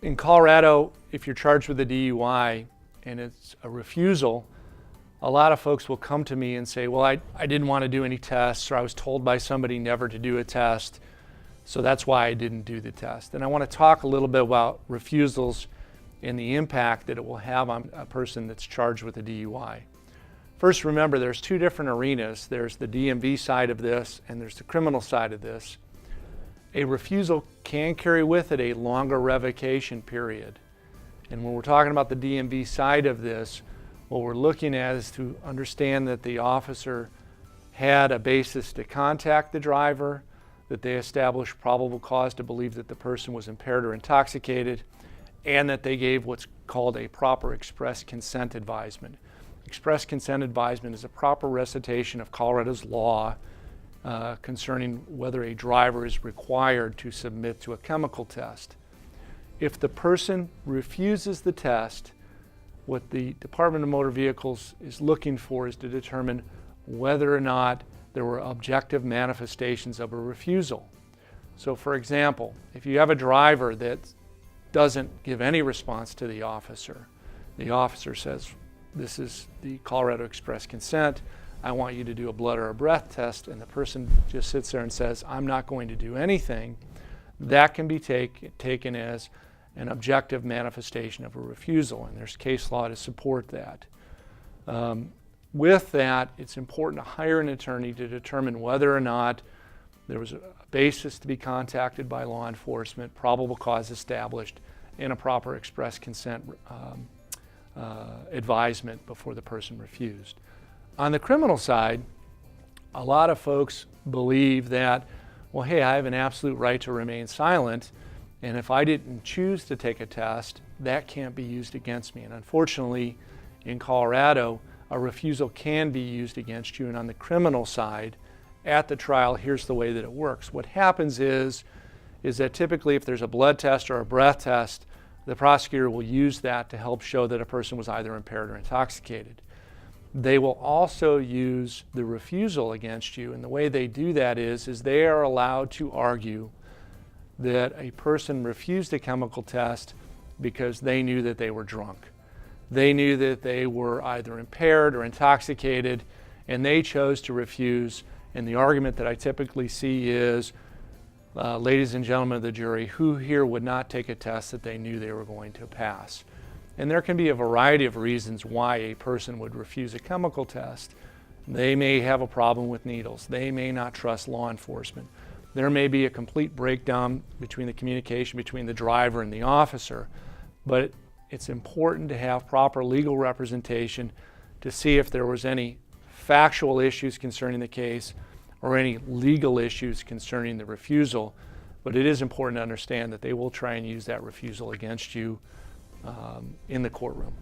In Colorado, if you're charged with a DUI and it's a refusal, a lot of folks will come to me and say, well, I didn't want to do any tests, or I was told by somebody never to do a test, so that's why I didn't do the test. And I want to talk a little bit about refusals and the impact that it will have on a person that's charged with a DUI. First, remember there's two different arenas. There's the DMV side of this and there's the criminal side of this. A refusal can carry with it a longer revocation period. And when we're talking about the DMV side of this, what we're looking at is to understand that the officer had a basis to contact the driver, that they established probable cause to believe that the person was impaired or intoxicated, and that they gave what's called a proper express consent advisement. Express consent advisement is a proper recitation of Colorado's law concerning whether a driver is required to submit to a chemical test. If the person refuses the test, what the Department of Motor Vehicles is looking for is to determine whether or not there were objective manifestations of a refusal. So for example, if you have a driver that doesn't give any response to the officer says, this is the Colorado Express consent, I want you to do a blood or a breath test, and the person just sits there and says, I'm not going to do anything, that can be taken as an objective manifestation of a refusal, and there's case law to support that. With that, it's important to hire an attorney to determine whether or not there was a basis to be contacted by law enforcement, probable cause established, and a proper express consent advisement before the person refused. On the criminal side, a lot of folks believe that, well, hey, I have an absolute right to remain silent, and if I didn't choose to take a test, that can't be used against me. And unfortunately, in Colorado, a refusal can be used against you. And on the criminal side, at the trial, here's the way that it works. What happens is that typically if there's a blood test or a breath test, the prosecutor will use that to help show that a person was either impaired or intoxicated. They will also use the refusal against you, and the way they do that is they are allowed to argue that a person refused a chemical test because they knew that they were drunk. They knew that they were either impaired or intoxicated, and they chose to refuse. And the argument that I typically see is, ladies and gentlemen of the jury, who here would not take a test that they knew they were going to pass? And there can be a variety of reasons why a person would refuse a chemical test. They may have a problem with needles. They may not trust law enforcement. There may be a complete breakdown between the communication between the driver and the officer, but it's important to have proper legal representation to see if there was any factual issues concerning the case or any legal issues concerning the refusal. But it is important to understand that they will try and use that refusal against you in the courtroom.